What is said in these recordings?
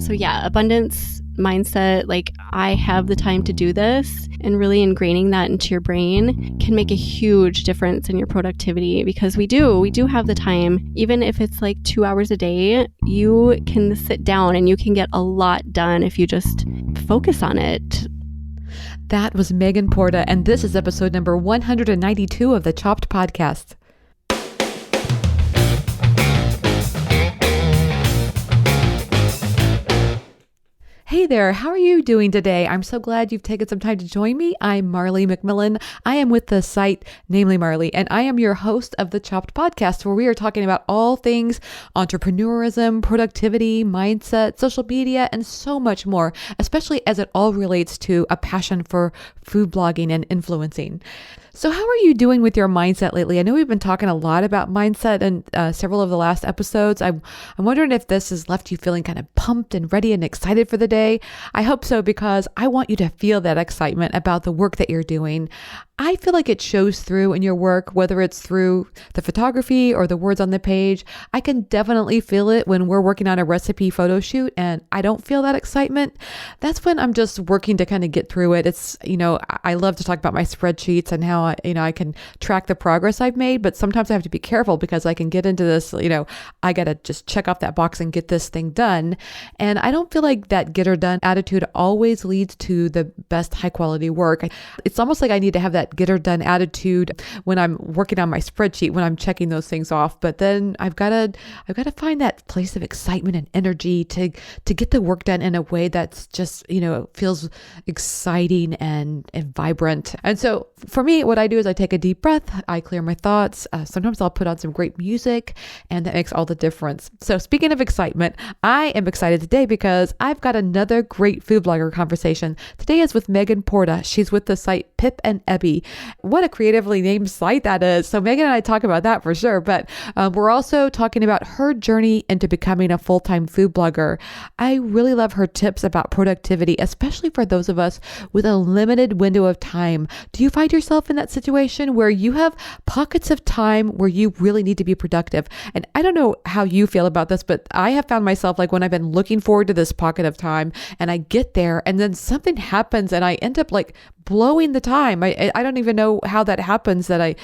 So yeah, abundance mindset, like I have the time to do this, and really ingraining that into your brain can make a huge difference in your productivity, because we do have the time. Even if it's like 2 hours a day, you can sit down and you can get a lot done if you just focus on it. That was Megan Porta, and this is episode number 192 of the Chopped Podcast. Hey there, how are you doing today? I'm so glad you've taken some time to join me. I'm Marley McMillan. I am with the site, namely Marley, and I am your host of the Chopped Podcast, where we are talking about all things entrepreneurism, productivity, mindset, social media, and so much more, especially as it all relates to a passion for food blogging and influencing. So how are you doing with your mindset lately? I know we've been talking a lot about mindset in several of the last episodes. I'm wondering if this has left you feeling kind of pumped and ready and excited for the day. I hope so, because I want you to feel that excitement about the work that you're doing. I feel like it shows through in your work, whether it's through the photography or the words on the page. I can definitely feel it when we're working on a recipe photo shoot and I don't feel that excitement. That's when I'm just working to kind of get through it. It's, I love to talk about my spreadsheets and how I can track the progress I've made, but sometimes I have to be careful because I can get into this, I got to just check off that box and get this thing done. And I don't feel like that get or done attitude always leads to the best high quality work. It's almost like I need to have that get or done attitude when I'm working on my spreadsheet, when I'm checking those things off. But then I've got to find that place of excitement and energy to get the work done in a way that's just, feels exciting and vibrant. And so for me, what I do is I take a deep breath, I clear my thoughts. Sometimes I'll put on some great music, and that makes all the difference. So speaking of excitement, I am excited today because I've got another great food blogger conversation. Today is with Megan Porta. She's with the site Pip and Ebby. What a creatively named site that is. So Megan and I talk about that for sure, but we're also talking about her journey into becoming a full-time food blogger. I really love her tips about productivity, especially for those of us with a limited window of time. Do you find yourself in that situation where you have pockets of time where you really need to be productive? And I don't know how you feel about this, but I have found myself like when I've been looking forward to this pocket of time and I get there and then something happens and I end up like blowing the time. I don't even know how that happens, that I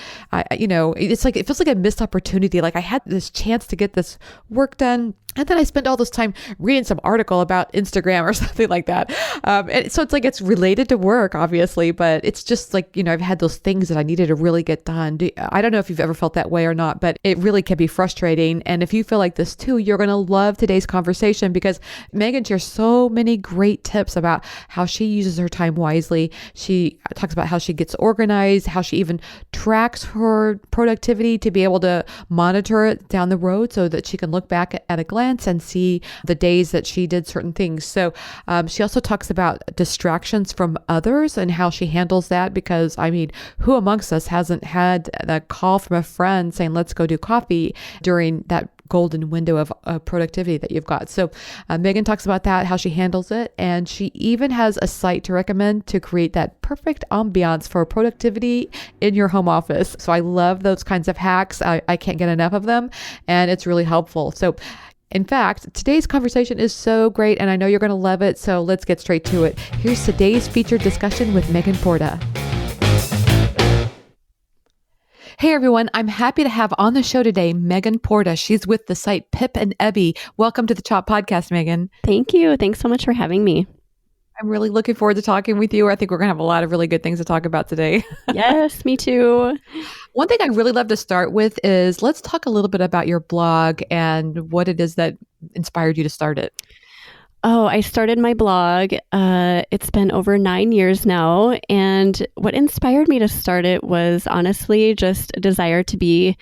it's like, it feels like a missed opportunity. Like I had this chance to get this work done, and then I spent all this time reading some article about Instagram or something like that. And so it's like, it's related to work, obviously, but it's just like, I've had those things that I needed to really get done. I don't know if you've ever felt that way or not, but it really can be frustrating. And if you feel like this too, you're going to love today's conversation, because Megan shares so many great tips about how she uses her time wisely. She talks about how she gets organized, how she even tracks her productivity to be able to monitor it down the road so that she can look back at a glance and see the days that she did certain things. So she also talks about distractions from others and how she handles that, because who amongst us hasn't had a call from a friend saying, let's go do coffee during that golden window of productivity that you've got. So Megan talks about that, how she handles it. And she even has a site to recommend to create that perfect ambiance for productivity in your home office. So I love those kinds of hacks. I can't get enough of them, and it's really helpful. So in fact, today's conversation is so great, and I know you're going to love it. So let's get straight to it. Here's today's featured discussion with Megan Porta. Hey everyone, I'm happy to have on the show today Megan Porta. She's with the site Pip and Ebby. Welcome to the Chop Podcast, Megan. Thank you. Thanks so much for having me. I'm really looking forward to talking with you. I think we're going to have a lot of really good things to talk about today. Yes, me too. One thing I'd really love to start with is let's talk a little bit about your blog and what it is that inspired you to start it. Oh, I started my blog. It's been over 9 years now. And what inspired me to start it was honestly just a desire to be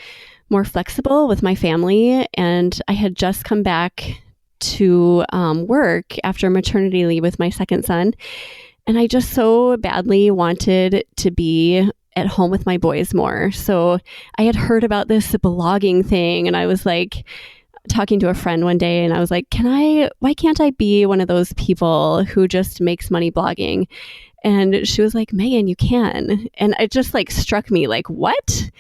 more flexible with my family. And I had just come back to work after maternity leave with my second son. And I just so badly wanted to be at home with my boys more. So I had heard about this blogging thing, and I was like talking to a friend one day, and I was like, why can't I be one of those people who just makes money blogging? And she was like, Megan, you can. And it just like struck me like, what?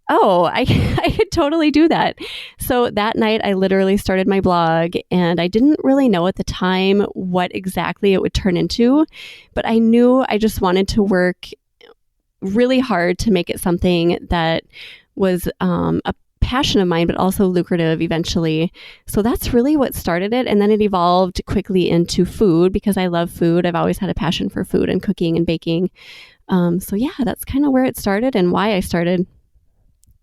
Oh, I could totally do that. So that night, I literally started my blog, and I didn't really know at the time what exactly it would turn into, but I knew I just wanted to work really hard to make it something that was a passion of mine, but also lucrative eventually. So that's really what started it. And then it evolved quickly into food because I love food. I've always had a passion for food and cooking and baking. So yeah, that's kind of where it started and why I started.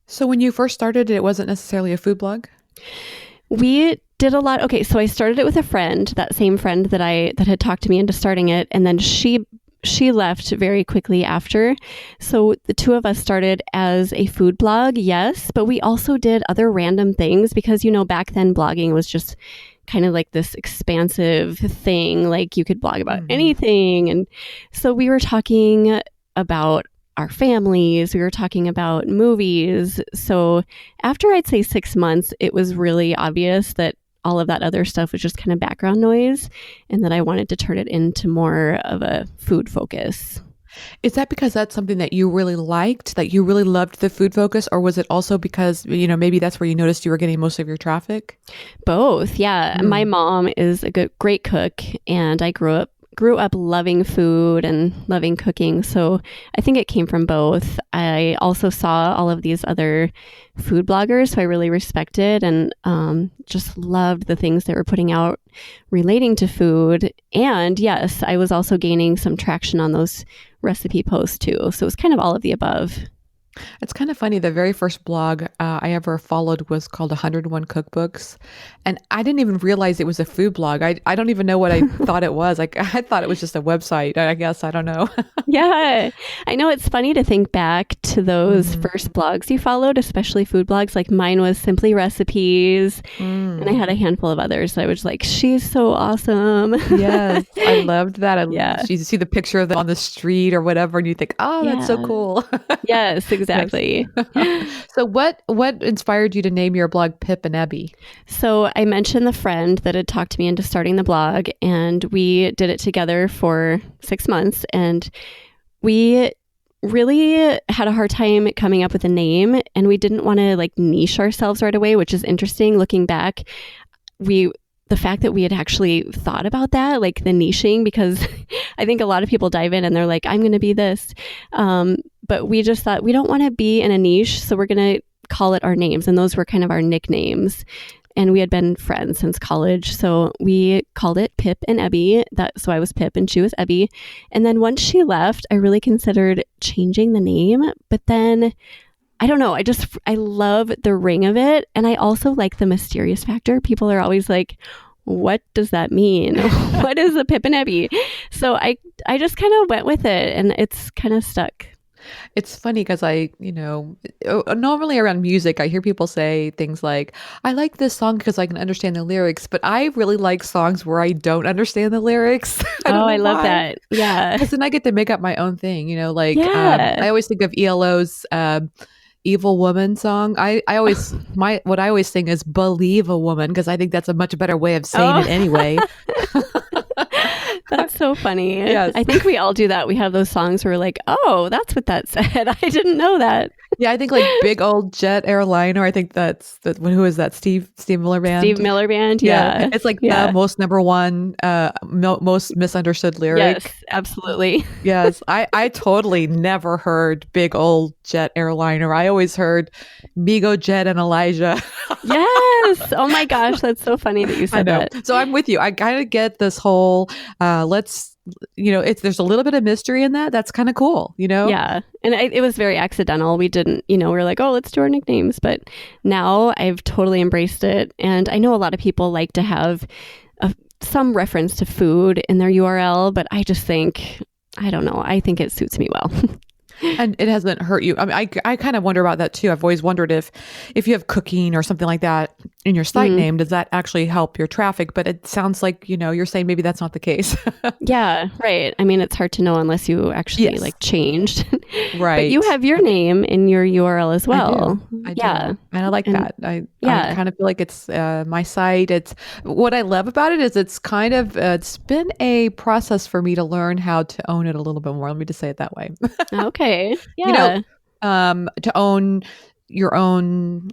So when you first started, it wasn't necessarily a food blog? We did a lot. Okay, so I started it with a friend, that same friend that had talked to me into starting it, and then she left very quickly after. So the two of us started as a food blog, yes, but we also did other random things because, back then blogging was just kind of like this expansive thing. Like you could blog about anything. And so we were talking about our families, we were talking about movies. So after I'd say 6 months, it was really obvious that all of that other stuff was just kind of background noise and that I wanted to turn it into more of a food focus. Is that because that's something that you really liked, that you really loved the food focus, or was it also because, maybe that's where you noticed you were getting most of your traffic? Both. Yeah. My mom is a great cook, and I grew up loving food and loving cooking. So I think it came from both. I also saw all of these other food bloggers who I really respected and just loved the things they were putting out relating to food. And yes, I was also gaining some traction on those recipe posts too. So it was kind of all of the above. It's kind of funny. The very first blog I ever followed was called 101 Cookbooks. And I didn't even realize it was a food blog. I don't even know what I thought it was. Like, I thought it was just a website, I guess. I don't know. Yeah. I know it's funny to think back to those first blogs you followed, especially food blogs. Like mine was Simply Recipes. And I had a handful of others that I was like, she's so awesome. Yes. I loved that. You see the picture of them on the street or whatever, and you think, oh, that's so cool. Yes, exactly. So what inspired you to name your blog Pip and Ebby? So I mentioned the friend that had talked to me into starting the blog, and we did it together for 6 months, and we really had a hard time coming up with a name, and we didn't want to niche ourselves right away, which is interesting looking back. The fact that we had actually thought about that, like the niching, because I think a lot of people dive in and they're like, I'm going to be this. But we just thought we don't want to be in a niche. So we're going to call it our names. And those were kind of our nicknames. And we had been friends since college. So we called it Pip and Ebby. So I was Pip and she was Ebby. And then once she left, I really considered changing the name. But then I don't know. I love the ring of it. And I also like the mysterious factor. People are always like, what does that mean? What is a Pip and Ebby? So I just kind of went with it and it's kind of stuck. It's funny because normally around music, I hear people say things like, I like this song because I can understand the lyrics, but I really like songs where I don't understand the lyrics. I love that. Yeah. Because then I get to make up my own thing, I always think of ELO's Evil Woman song. What I always sing is Believe a Woman because I think that's a much better way of saying it anyway. That's so funny. Yes. I think we all do that. We have those songs where we're like, oh, that's what that said. I didn't know that. Yeah, I think like Big Old Jet Airliner. I think who is that? Steve Miller Band? Steve Miller Band, yeah. It's like the most number one, most misunderstood lyric. Yes, absolutely. Yes, I totally never heard Big Old Jet Airliner. I always heard Migo Jet and Elijah. Yes. Oh my gosh, that's so funny that you said that. So I'm with you. I kind of get this whole, there's a little bit of mystery in that. That's kind of cool, Yeah. And it was very accidental. We didn't, we were like, oh, let's do our nicknames. But now I've totally embraced it. And I know a lot of people like to have some reference to food in their URL, but I just think, I don't know. I think it suits me well. And it hasn't hurt you. I mean, I kind of wonder about that too. I've always wondered if you have cooking or something like that in your site name, does that actually help your traffic? But it sounds like, you're saying maybe that's not the case. Yeah, right. I mean, it's hard to know unless you actually changed. Right. But you have your name in your URL as well. I do. And I like that. I kind of feel like it's my site. It's what I love about it is it's kind of, it's been a process for me to learn how to own it a little bit more. Let me just say it that way. Okay. Yeah. To own your own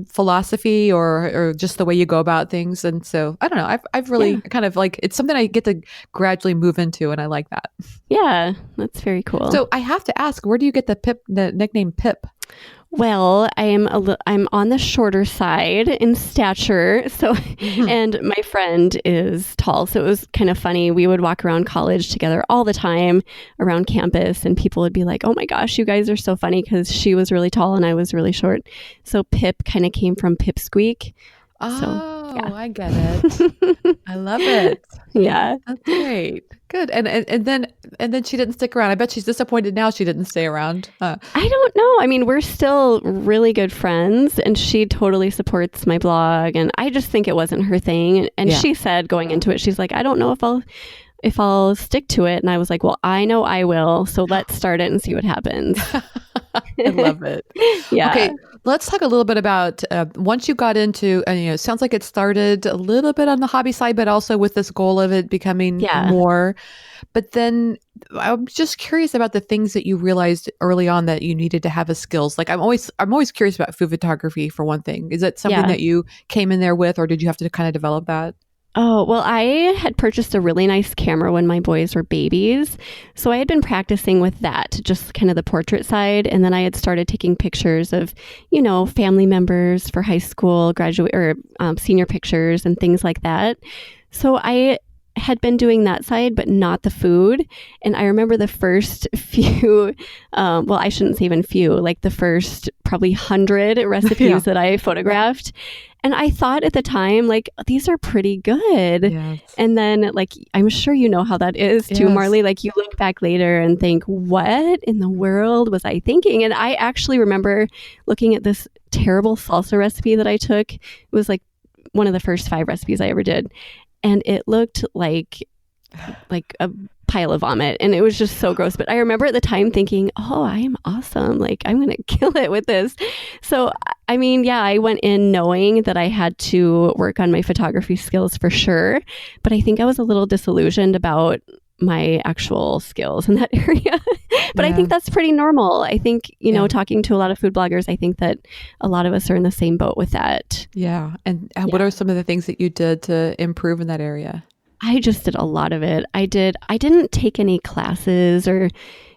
philosophy or just the way you go about things. And so I don't know. I've really Yeah. kind of like, it's something I get to gradually move into, and I like that. Yeah, that's very cool. So I have to ask, where do you get the nickname Pip? Well, I'm on the shorter side in stature. So, and my friend is tall. So it was kind of funny. We would walk around college together all the time around campus, and people would be like, "Oh my gosh, you guys are so funny," because she was really tall and I was really short. So Pip kind of came from Pipsqueak. So, Oh, yeah. I get it. I love it. Yeah. That's great. Good. And then she didn't stick around. I bet she's disappointed now she didn't stay around. I don't know. I mean, we're still really good friends, and she totally supports my blog, and I just think it wasn't her thing. And Yeah. she said going into it, she's like, I don't know if I'll stick to it. And I was like, well, I know I will. So let's start it and see what happens. I love it. Yeah. Okay, let's talk a little bit about once you got into, and it sounds like it started a little bit on the hobby side, but also with this goal of it becoming Yeah. more. But then I'm just curious about the things that you realized early on that you needed to have as skills. Like I'm always curious about food photography for one thing. Is that something Yeah. that you came in there with, or did you have to kind of develop that? Oh, well, I had purchased a really nice camera when my boys were babies. So I had been practicing with that, just kind of the portrait side. And then I had started taking pictures of, family members for high school, graduate or senior pictures and things like that. So I had been doing that side, but not the food. And I remember the first few, well, I shouldn't say even few, like the first probably 100 recipes Yeah. that I photographed. And I thought at the time, like, these are pretty good. Yes. And then, like, I'm sure you know how that is too, Yes. Marley. Like, you look back later and think, what in the world was I thinking? And I actually remember looking at this terrible salsa recipe that I took. It was like one of the first 5 recipes I ever did. And it looked like a pile of vomit, and it was just so gross. But I remember at the time thinking, oh, I am awesome, like I'm gonna kill it with this. So I mean, yeah, I went in knowing that I had to work on my photography skills for sure, but I think I was a little disillusioned about my actual skills in that area. But I think that's pretty normal. I think, talking to a lot of food bloggers, I think that a lot of us are in the same boat with that. Yeah. And what are some of the things that you did to improve in that area? I just did a lot of it. I didn't take any classes or,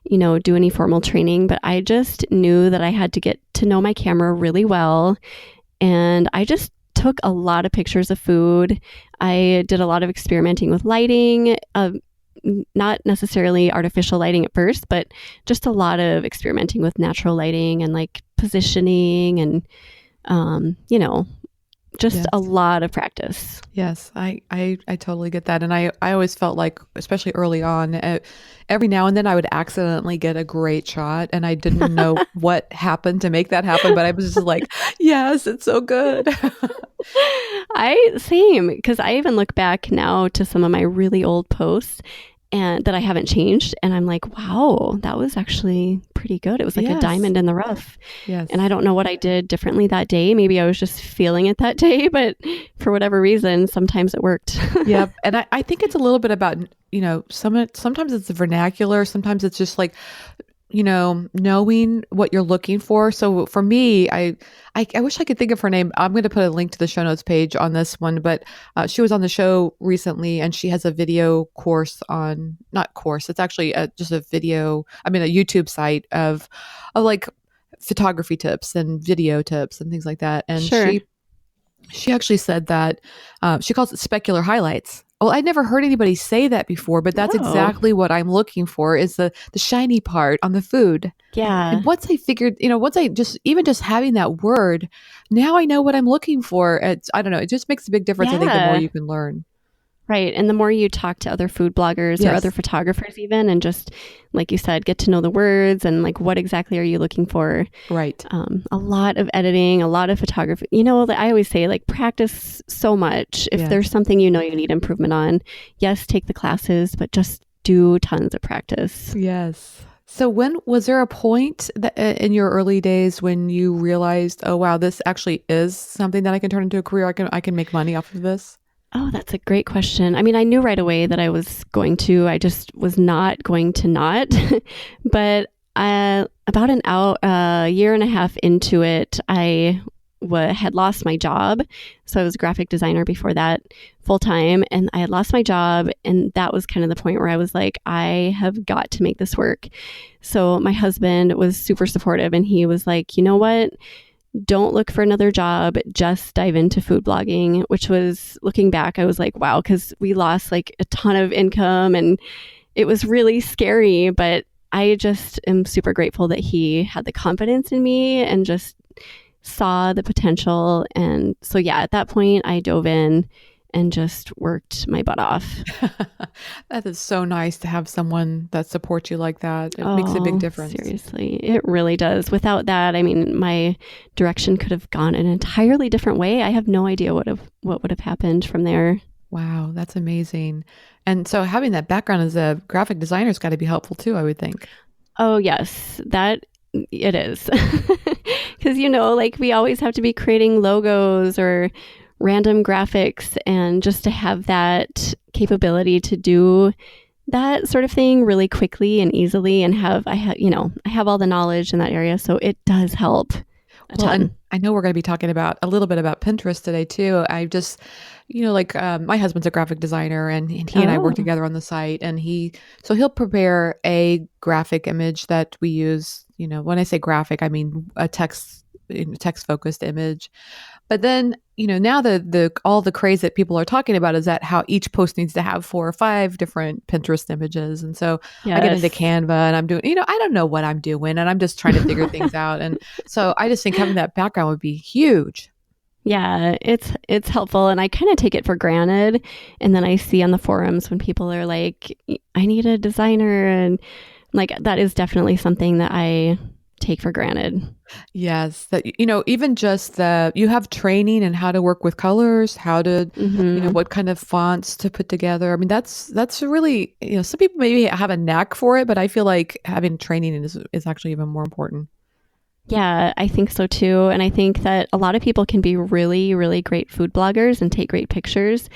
do any formal training, but I just knew that I had to get to know my camera really well. And I just took a lot of pictures of food. I did a lot of experimenting with lighting, not necessarily artificial lighting at first, but just a lot of experimenting with natural lighting and like positioning and, just a lot of practice. Yes, I totally get that. And I always felt like, especially early on, every now and then I would accidentally get a great shot and I didn't know what happened to make that happen. But I was just like, yes, it's so good. Same, because I even look back now to some of my really old posts and that I haven't changed. And I'm like, wow, that was actually pretty good. It was like a diamond in the rough. Yes. And I don't know what I did differently that day. Maybe I was just feeling it that day, but for whatever reason, sometimes it worked. Yep. And I think it's a little bit about, sometimes it's the vernacular. Sometimes it's just like, knowing what you're looking for. So for me, I wish I could think of her name. I'm going to put a link to the show notes page on this one, but she was on the show recently and she has a video course not course, it's actually just a YouTube site of like photography tips and video tips and things like that. And Sure. she actually said that she calls it specular highlights. Well, I'd never heard anybody say that before, but that's exactly what I'm looking for is the shiny part on the food. Yeah. And once I figured, once I just having that word, now I know what I'm looking for. I don't know. It just makes a big difference. I think the more you can learn. Right. And the more you talk to other food bloggers or other photographers even, and just, like you said, get to know the words and like what exactly are you looking for? Right. A lot of editing, a lot of photography. I always say like practice so much. If there's something you need improvement on, yes, take the classes, but just do tons of practice. Yes. So was there a point that, in your early days when you realized, oh, wow, this actually is something that I can turn into a career. I can make money off of this? Oh, that's a great question. I mean, I knew right away that I was going to. I just was not going to not. But about a year and a half into it, I had lost my job. So I was a graphic designer before that full time, and I had lost my job. And that was kind of the point where I was like, I have got to make this work. So my husband was super supportive, and he was like, you know what? Don't look for another job. Just dive into food blogging, which was, looking back, I was like, wow, because we lost like a ton of income and it was really scary. But I just am super grateful that he had the confidence in me and just saw the potential. And so, yeah, at that point, I dove in and just worked my butt off. That is so nice to have someone that supports you like that. It makes a big Oh, difference. seriously, it really does. Without that, I mean, my direction could have gone an entirely different way. I have no idea what would have happened from there. Wow, that's amazing. And so having that background as a graphic designer has got to be helpful too, I would think. Oh, yes, that it is. Because, like we always have to be creating logos or random graphics, and just to have that capability to do that sort of thing really quickly and easily, and I have all the knowledge in that area. So it does help a ton. And I know we're going to be talking about a little bit about Pinterest today too. I just, my husband's a graphic designer, and he and I work together on the site, and he'll prepare a graphic image that we use. When I say graphic, I mean a text focused image. But then, now the all the craze that people are talking about is that how each post needs to have 4 or 5 different Pinterest images. And so I get into Canva and I'm doing, I don't know what I'm doing, and I'm just trying to figure things out. And so I just think having that background would be huge. Yeah, it's helpful, and I kind of take it for granted. And then I see on the forums when people are like, I need a designer, and like that is definitely something that I take for granted. Yes, that even just you have training in how to work with colors, how to what kind of fonts to put together. I mean, that's really, some people maybe have a knack for it, but I feel like having training is actually even more important. Yeah, I think so too. And I think that a lot of people can be really, really great food bloggers and take great pictures,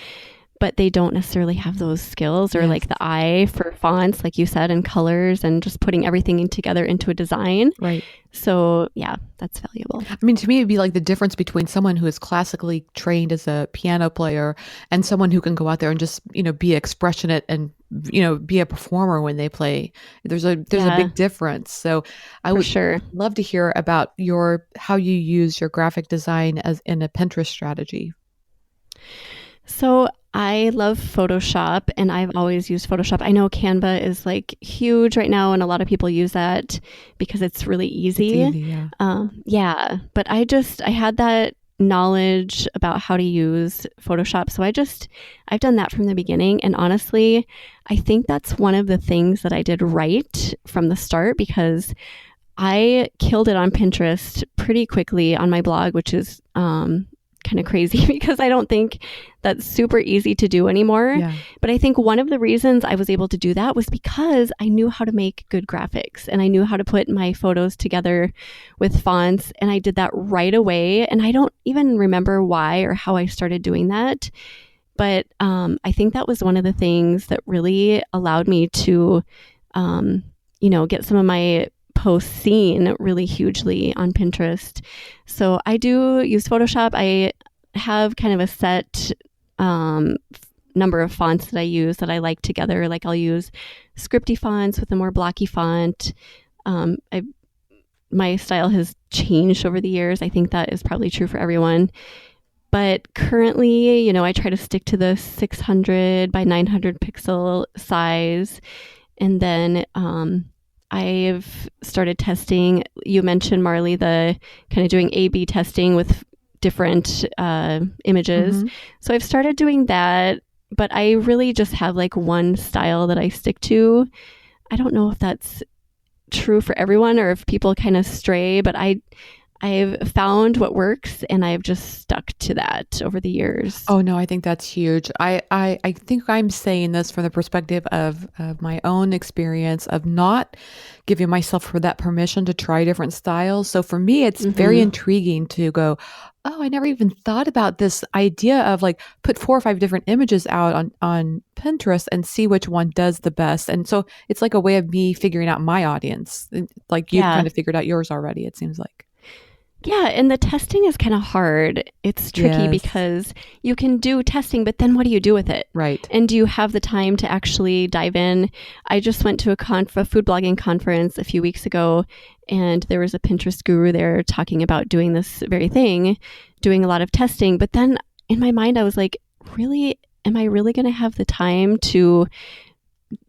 but they don't necessarily have those skills or like the eye for fonts, like you said, and colors, and just putting everything together into a design. Right. So yeah, that's valuable. I mean, to me, it'd be like the difference between someone who is classically trained as a piano player and someone who can go out there and just, be expressionate and, be a performer when they play. There's a big difference. So I would love to hear about how you use your graphic design as in a Pinterest strategy. So I love Photoshop, and I've always used Photoshop. I know Canva is like huge right now, and a lot of people use that because it's really easy. It's easy, yeah. But I had that knowledge about how to use Photoshop. So I've done that from the beginning. And honestly, I think that's one of the things that I did right from the start, because I killed it on Pinterest pretty quickly on my blog, which is kind of crazy because I don't think that's super easy to do anymore. Yeah. But I think one of the reasons I was able to do that was because I knew how to make good graphics, and I knew how to put my photos together with fonts, and I did that right away. And I don't even remember why or how I started doing that. But I think that was one of the things that really allowed me to, get some of my posts seen really hugely on Pinterest. So I do use Photoshop. I have kind of a set number of fonts that I use that I like together. Like I'll use scripty fonts with a more blocky font. My style has changed over the years. I think that is probably true for everyone. But currently, I try to stick to the 600 by 900 pixel size. And then I've started testing. You mentioned, Marley, the kind of doing A/B testing with different images. Mm-hmm. So I've started doing that, but I really just have like one style that I stick to. I don't know if that's true for everyone or if people kind of stray, but I I've found what works and I've just stuck to that over the years. Oh no, I think that's huge. I think I'm saying this from the perspective of my own experience of not giving myself for that permission to try different styles. So for me, it's very Mm-hmm. intriguing to go, oh, I never even thought about this idea of like put 4 or 5 different images out on Pinterest and see which one does the best. And so it's like a way of me figuring out my audience. Like you've Yeah. kind of figured out yours already, it seems like. Yeah, and the testing is kind of hard. It's tricky Yes. because you can do testing, but then what do you do with it? Right. And do you have the time to actually dive in? I just went to a food blogging conference a few weeks ago, and there was a Pinterest guru there talking about doing this very thing, doing a lot of testing. But then in my mind, I was like, really, am I really going to have the time to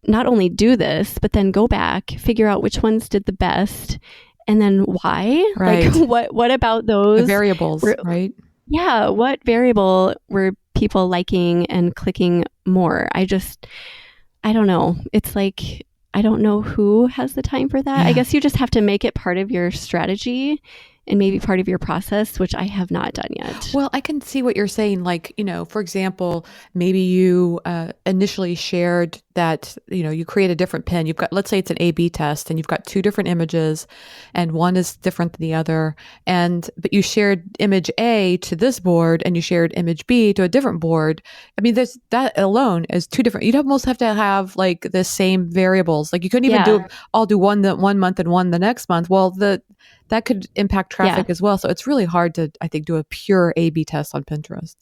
not only do this, but then go back, figure out which ones did the best, and then why? Right. Like, what about The those? variables, right? Yeah, what variable were people liking and clicking more? I don't know. It's like, I don't know who has the time for that. I Yeah. guess you just have to make it part of your strategy and maybe part of your process, which I have not done yet. Well, I can see what you're saying. Like, for example, maybe you initially shared that, you create a different pin. You've got, let's say it's an A/B test and you've got 2 different images and one is different than the other. But you shared image A to this board and you shared image B to a different board. I mean, there's that alone is 2 different, you'd almost have to have like the same variables. Like you couldn't even Yeah. do one the 1 month and one the next month. Well, that could impact Yeah. traffic as well. So it's really hard to, I think, do a pure A/B test on Pinterest.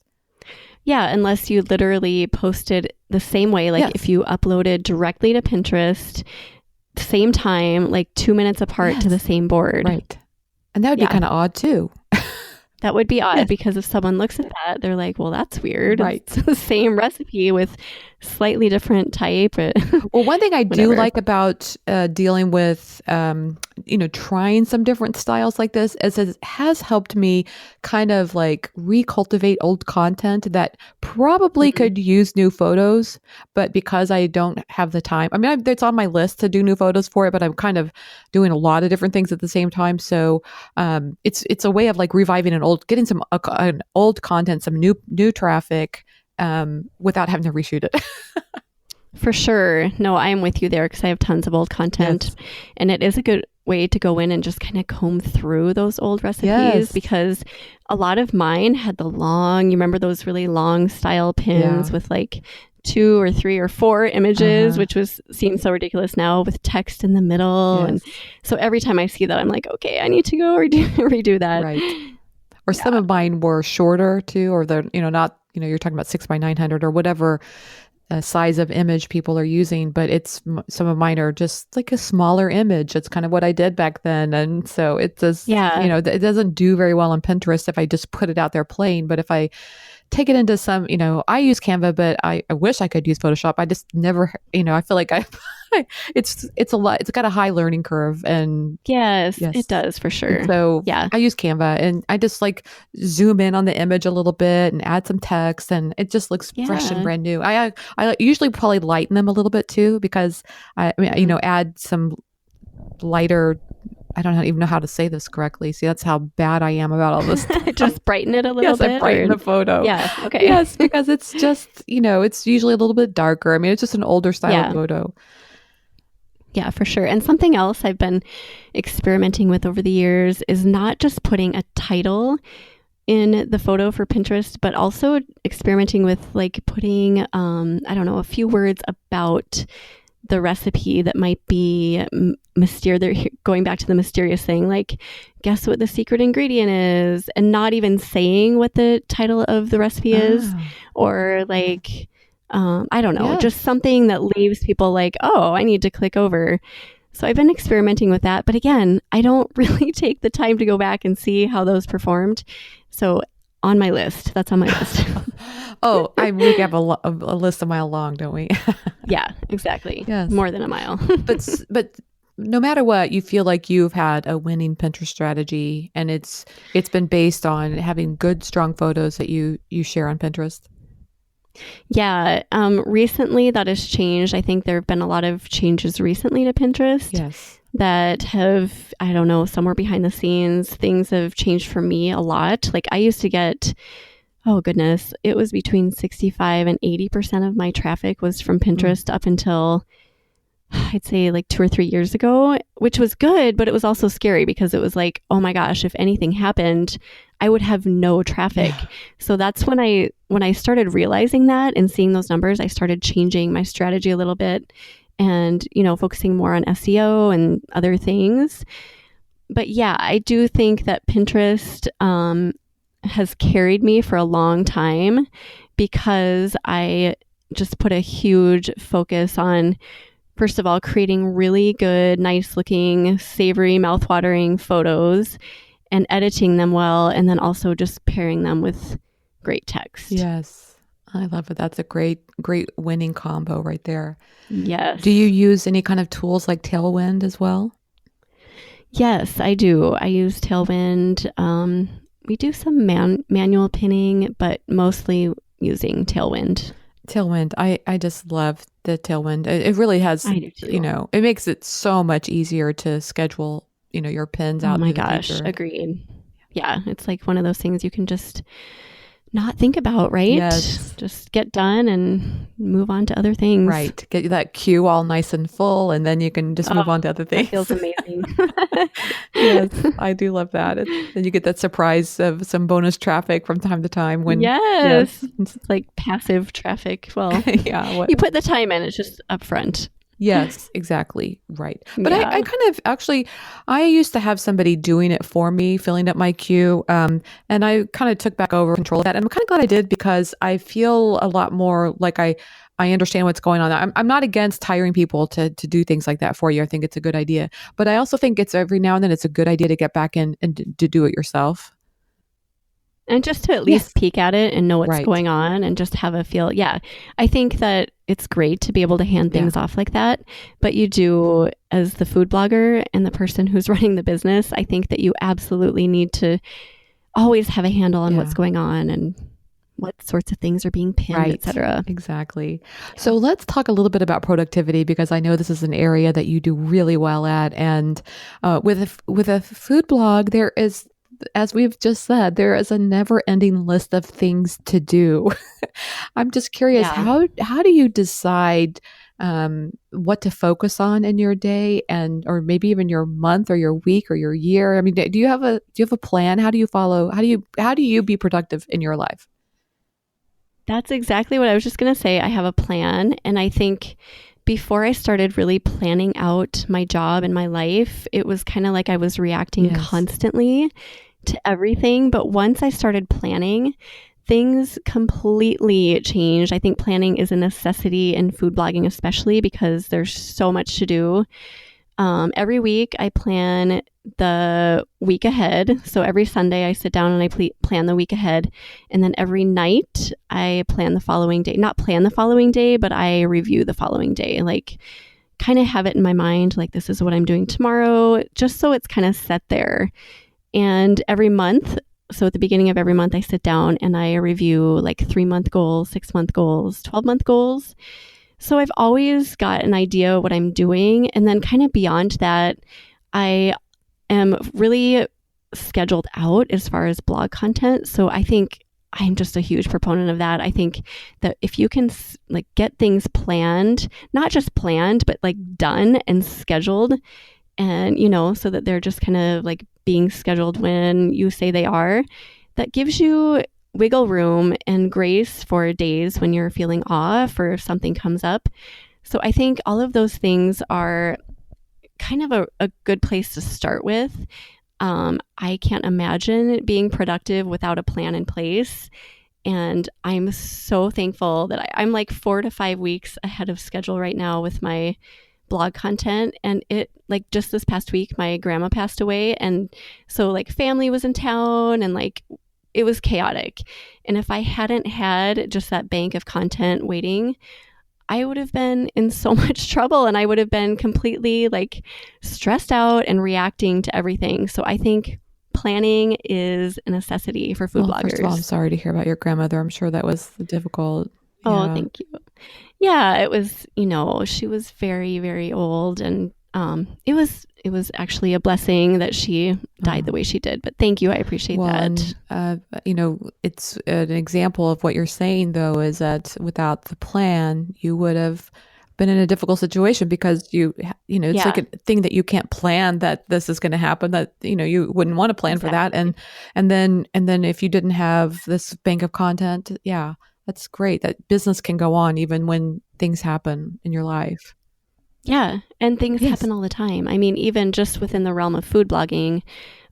Yeah, unless you literally posted the same way. Like Yes. if you uploaded directly to Pinterest, same time, like 2 minutes apart to the Yes. same board. Right. And that would be Yeah. kind of odd too. That would be odd Yes. because if someone looks at that, they're like, well, that's weird. Right. It's the same recipe with slightly different type. Well, one thing I do Whatever. like about dealing with, trying some different styles like this is it has helped me kind of like recultivate old content that probably Mhm. could use new photos, but because I don't have the time, I mean, it's on my list to do new photos for it, but I'm kind of doing a lot of different things at the same time. So it's a way of like reviving getting some an old content, some new traffic, without having to reshoot it. For sure. No, I am with you there because I have tons of old content. Yes. And it is a good way to go in and just kind of comb through those old recipes Yes. because a lot of mine had the you remember those really long style pins Yeah. with like 2 or 3 or 4 images, Uh-huh. which seems so ridiculous now with text in the middle. Yes. And so every time I see that, I'm like, okay, I need to go redo that. Right. Or some of mine were shorter too, or they're, not, you're talking about 6 by 900 or whatever size of image people are using, but some of mine are just like a smaller image. It's kind of what I did back then. And so it does, Yeah. it doesn't do very well on Pinterest if I just put it out there plain. But if I take it into some, I use Canva, but I wish I could use Photoshop. I just never, I feel like it's a lot. It's got a high learning curve, and Yes, yes. it does for sure. And so Yeah. I use Canva and I just like zoom in on the image a little bit and add some text, and it just looks fresh and Yeah. brand new. I usually probably lighten them a little bit too, because I mean, add some lighter, I don't even know how to say this correctly. See, that's how bad I am about all this. Just brighten it a little Yes, bit. I brighten the photo. Yeah. Okay. Yes, because it's just, it's usually a little bit darker. I mean, it's just an older style Yeah. photo. Yeah, for sure. And something else I've been experimenting with over the years is not just putting a title in the photo for Pinterest, but also experimenting with like putting, I don't know, a few words about the recipe that might be mysterious. They're going back to the mysterious thing, like guess what the secret ingredient is, and not even saying what the title of the recipe is, Ah. or like, I don't know, Yes. just something that leaves people like, oh, I need to click over. So I've been experimenting with that. But again, I don't really take the time to go back and see how those performed. So on my list, that's on my list. Oh, we have a list a mile long, don't we? Yeah, exactly. Yes. More than a mile. But no matter what, you feel like you've had a winning Pinterest strategy, and it's been based on having good, strong photos that you share on Pinterest. Yeah. Recently that has changed. I think there have been a lot of changes recently to Pinterest Yes. that have, I don't know, somewhere behind the scenes, things have changed for me a lot. Like I used to get, oh goodness, it was between 65 and 80% of my traffic was from Mm. Pinterest up until I'd say like 2 or 3 years ago, which was good, but it was also scary because it was like, oh my gosh, if anything happened, I would have no Yeah. traffic. So that's when I started realizing that and seeing those numbers, I started changing my strategy a little bit and, focusing more on SEO and other things. But yeah, I do think that Pinterest has carried me for a long time because I just put a huge focus on, first of all, creating really good, nice looking, savory, mouthwatering photos and editing them well, and then also just pairing them with great text. Yes. I love it. That's a great, great winning combo right there. Do you Yes. use any kind of tools like Tailwind as well? Yes, I do. I use Tailwind. We do some manual pinning, but mostly using Tailwind. Tailwind. I just love the Tailwind. It really has, I do too. it makes it so much easier to schedule, your pins Oh out my into the gosh, future. agreed. Yeah, it's like one of those things you can just not think about, right? Yes. Just get done and move on to other things. Right. Get that queue all nice and full, and then you can just Oh, move on to other that things. feels amazing. Yes, I do love that. Then you get that surprise of some bonus traffic from time to time when, yes. Yes. It's like passive traffic. Well, Yeah. What? you put the time in, it's just upfront. Yes, exactly. Right. But I Yeah. kind of actually, I used to have somebody doing it for me, filling up my queue. And I kind of took back over control of that. And I'm kind of glad I did because I feel a lot more like I understand what's going on. I'm not against hiring people to do things like that for you. I think it's a good idea. But I also think it's every now and then it's a good idea to get back in and to do it yourself. And just to at Yes. least peek at it and know what's Right. going on and just have a feel. Yeah. I think that it's great to be able to hand Yeah. things off like that. But you do, as the food blogger and the person who's running the business, I think that you absolutely need to always have a handle on what's Yeah. going on and what sorts of things are being pinned, Right. etc. Exactly. Yeah. So let's talk a little bit about productivity because I know this is an area that you do really well at. And with a food blog, there is, as we've just said, there is a never-ending list of things to do. I'm just curious, Yeah. how do you decide what to focus on in your day, and or maybe even your month or your week or your year? I mean, do you have a plan? How do you follow? How do you be productive in your life? That's exactly what I was just going to say. I have a plan. And I think before I started really planning out my job and my life, it was kind of like I was reacting Yes. constantly to everything. But once I started planning, things completely changed. I think planning is a necessity in food blogging, especially because there's so much to do. Every week, I plan the week ahead. So every Sunday, I sit down and I plan the week ahead. And then every night, I plan the following day. Not plan the following day, but I review the following day. Like, kind of have it in my mind, like, this is what I'm doing tomorrow, just so it's kind of set there. And every month, so at the beginning of every month, I sit down and I review like 3 month goals, 6 month goals, 12-month goals. So I've always got an idea what I'm doing. And then kind of beyond that, I am really scheduled out as far as blog content. So I think I'm just a huge proponent of that. I think that if you can like get things planned, not just planned, but like done and scheduled, and so that they're just kind of like being scheduled when you say they are, that gives you wiggle room and grace for days when you're feeling off or if something comes up. So I think all of those things are kind of a good place to start with. I can't imagine being productive without a plan in place. And I'm so thankful that I'm like 4 to 5 weeks ahead of schedule right now with my blog content. And it, like, just this past week, my grandma passed away. And so, like, family was in town and, like, it was chaotic. And if I hadn't had just that bank of content waiting, I would have been in so much trouble and I would have been completely like stressed out and reacting to everything. So I think planning is a necessity for food Well, first of all, I'm bloggers. sorry to hear about your grandmother. I'm sure that was difficult. Oh, Yeah. thank you. Yeah, it was, she was very, very old, and it was actually a blessing that she died Oh. the way she did. But thank you. I appreciate Well, that. and it's an example of what you're saying, though, is that without the plan, you would have been in a difficult situation because it's like Yeah, a thing that you can't plan that this is going to happen. That you wouldn't want to plan for that, exactly. and then if you didn't have this bank of content, yeah, that's great. That business can go on even when things happen in your life. Yeah, and things Yes. happen all the time. I mean, even just within the realm of food blogging,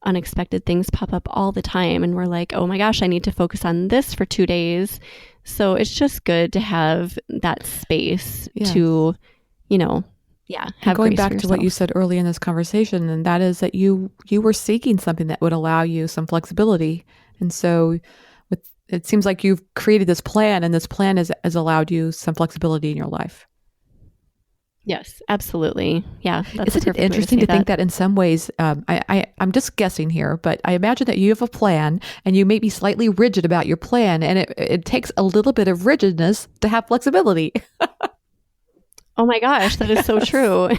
unexpected things pop up all the time, and we're like, oh my gosh, I need to focus on this for 2 days. So it's just good to have that space Yes. to, you know, yeah, And have going grace for back to what you yourself. said early in this conversation, and that is that you were seeking something that would allow you some flexibility. And so with it seems like you've created this plan, and this plan has allowed you some flexibility in your life. Yes, absolutely. Yeah, that's a Isn't it perfect way to interesting say to think that. that in some ways, I'm just guessing here, but I imagine that you have a plan and you may be slightly rigid about your plan, and it takes a little bit of rigidness to have flexibility. Oh my gosh, that is so Yes. true.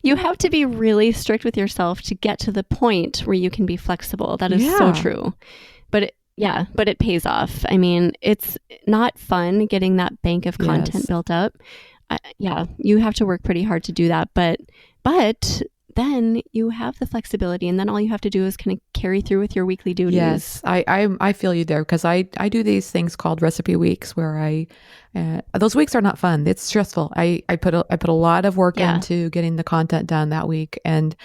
You have to be really strict with yourself to get to the point where you can be flexible. That is so Yeah. true. But it pays off. I mean, it's not fun getting that bank of content Yes. built up. Yeah, you have to work pretty hard to do that, but then you have the flexibility, and then all you have to do is kind of carry through with your weekly duties. Yes, I feel you there because I do these things called recipe weeks where those weeks are not fun. It's stressful. I put a lot of work Yeah. into getting the content done that week, and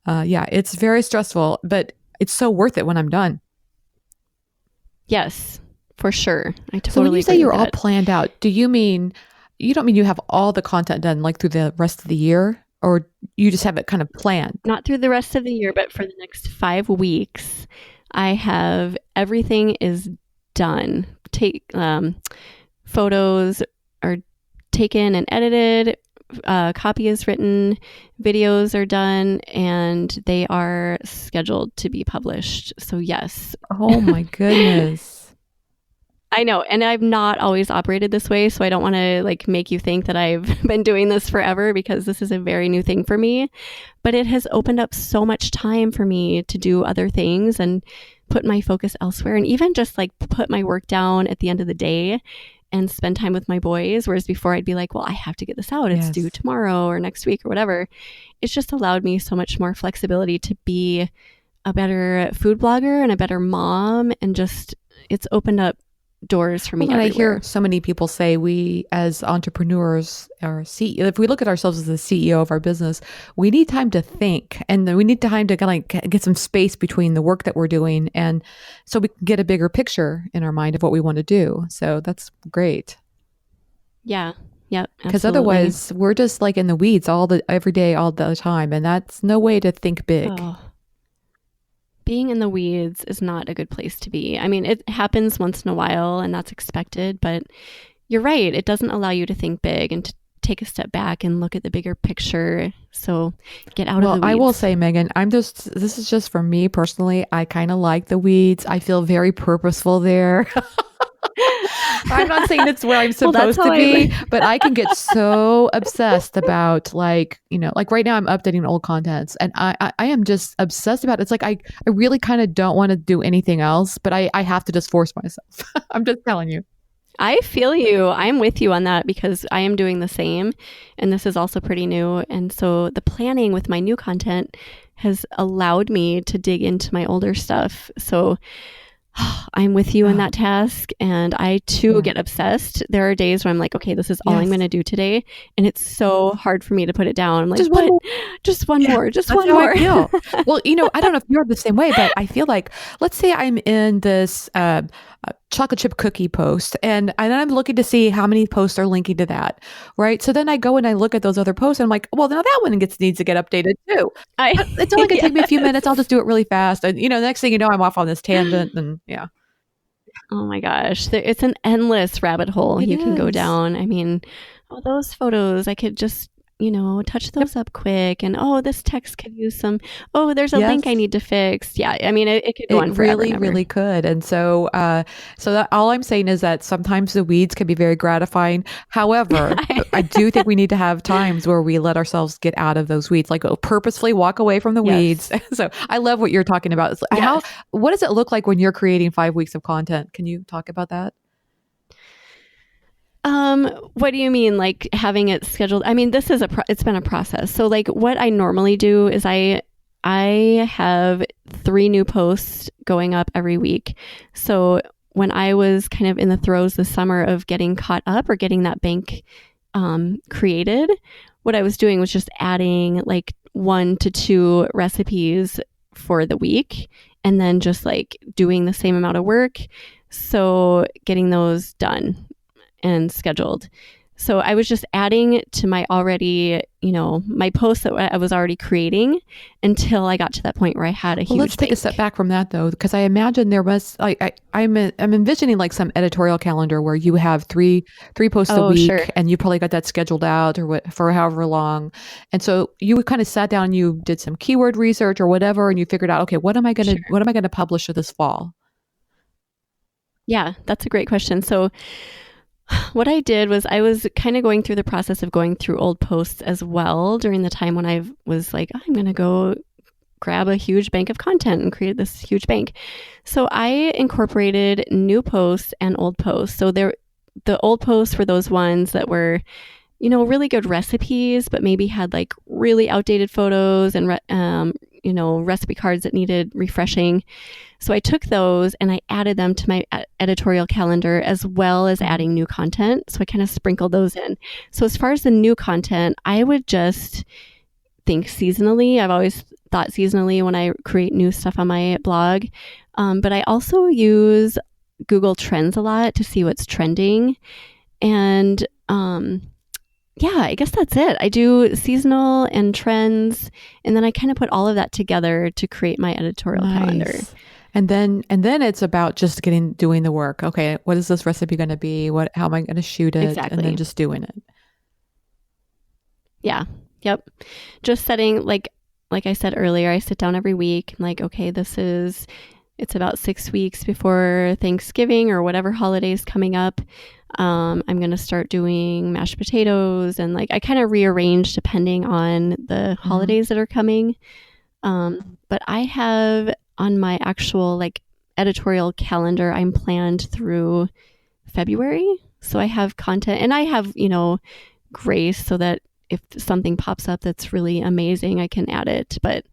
yeah, it's very stressful, but it's so worth it when I'm done. Yes, for sure. I So when totally you say agree with you're all that. planned out, do you mean you don't mean you have all the content done like through the rest of the year, or you just have it kind of planned? Not through the rest of the year, but for the next 5 weeks, I have everything is done. Take photos are taken and edited. Copy is written, videos are done, and they are scheduled to be published. So yes, Oh my goodness. I know, and I've not always operated this way, so I don't want to like make you think that I've been doing this forever, because this is a very new thing for me. But it has opened up so much time for me to do other things and put my focus elsewhere, and even just like put my work down at the end of the day and spend time with my boys. Whereas before I'd be like, well, I have to get this out. It's due Yes. tomorrow or next week or whatever. It's just allowed me so much more flexibility to be a better food blogger and a better mom. And just, it's opened up doors for Well, me and I hear everywhere. so many people say we, as entrepreneurs or CEO, if we look at ourselves as the CEO of our business, we need time to think, and then we need time to kind of like get some space between the work that we're doing, and so we can get a bigger picture in our mind of what we want to do. So that's great, Yeah. Yep. because Absolutely. otherwise we're just like in the weeds every day, all the time, and that's no way to think big. Oh, being in the weeds is not a good place to be. I mean, it happens once in a while and that's expected, but you're right. It doesn't allow you to think big and to take a step back and look at the bigger picture. So get out of Well, the I will weeds. say, Megan, this is just for me personally. I kind of like the weeds. I feel very purposeful there. I'm not saying it's where I'm Well, that's supposed how to be, I. but I can get so obsessed about like, like right now I'm updating old contents, and I am just obsessed about it. It's like I really kind of don't want to do anything else, but I have to just force myself. I'm just telling you. I feel you. I'm with you on that because I am doing the same. And this is also pretty new. And so the planning with my new content has allowed me to dig into my older stuff. So I'm with you in Oh, that task. And I too yeah. get obsessed. There are days where I'm like, okay, this is all I'm going Yes. to do today. And it's so hard for me to put it down. I'm like, Just one but more. just one Yeah, more, just that's one how I more. feel. Well, I don't know if you're the same way, but I feel like, let's say I'm in this chocolate chip cookie post, and then I'm looking to see how many posts are linking to that, right? So then I go and I look at those other posts, and I'm like, well, now that one needs to get updated too. It's only going to take me a few minutes. I'll Yes. just do it really fast, and the next thing you know, I'm off on this tangent, and yeah, Oh my gosh, it's an endless rabbit hole it you can go is. down. I mean, all those photos, I could just touch Yep. those up quick. And, oh, this text could use some, oh, there's a link I Yes. need to fix. Yeah. I mean, it could go It on forever and really, ever. really could. And so that all I'm saying is that sometimes the weeds can be very gratifying. However, I do think we need to have times where we let ourselves get out of those weeds, like purposefully walk away from the weeds. Yes. So I love what you're talking about. Yes. What does it look like when you're creating 5 weeks of content? Can you talk about that? What do you mean, like having it scheduled? I mean, it's been a process. So like what I normally do is I have 3 new posts going up every week. So when I was kind of in the throes this summer of getting caught up or getting that bank created, what I was doing was just adding like 1 to 2 recipes for the week and then just like doing the same amount of work. So getting those done and scheduled. So I was just adding to my already, my posts that I was already creating until I got to that point where I had a Well, huge let's take a bank. step back from that though, because I imagine there must I'm envisioning like some editorial calendar where you have three posts a Oh, sure. week, and you probably got that scheduled out or for however long, and so you kind of sat down, you did some keyword research or whatever, and you figured out, okay, Sure. what am I gonna publish this fall? Yeah, that's a great question. So what I did was I was kind of going through the process of going through old posts as well during the time when I was like, I'm going to go grab a huge bank of content and create this huge bank. So I incorporated new posts and old posts. So the old posts were those ones that were, really good recipes, but maybe had like really outdated photos and, recipe cards that needed refreshing. So I took those and I added them to my editorial calendar as well as adding new content. So I kind of sprinkled those in. So as far as the new content, I would just think seasonally. I've always thought seasonally when I create new stuff on my blog. But I also use Google Trends a lot to see what's trending. And yeah, I guess that's it. I do seasonal and trends, and then I kind of put all of that together to create my editorial calendar. Nice. And then it's about just doing the work. Okay, what is this recipe going to be? How am I going to shoot it? And Exactly. then just doing it. Yeah. Yep. Just setting like I said earlier, I sit down every week. I'm like, okay, it's about 6 weeks before Thanksgiving or whatever holiday is coming up. I'm going to start doing mashed potatoes, and like I kind of rearrange depending on the holidays that are coming. But I have on my actual like editorial calendar, I'm planned through February. So I have content and I have, grace so that if something pops up that's really amazing, I can add it. But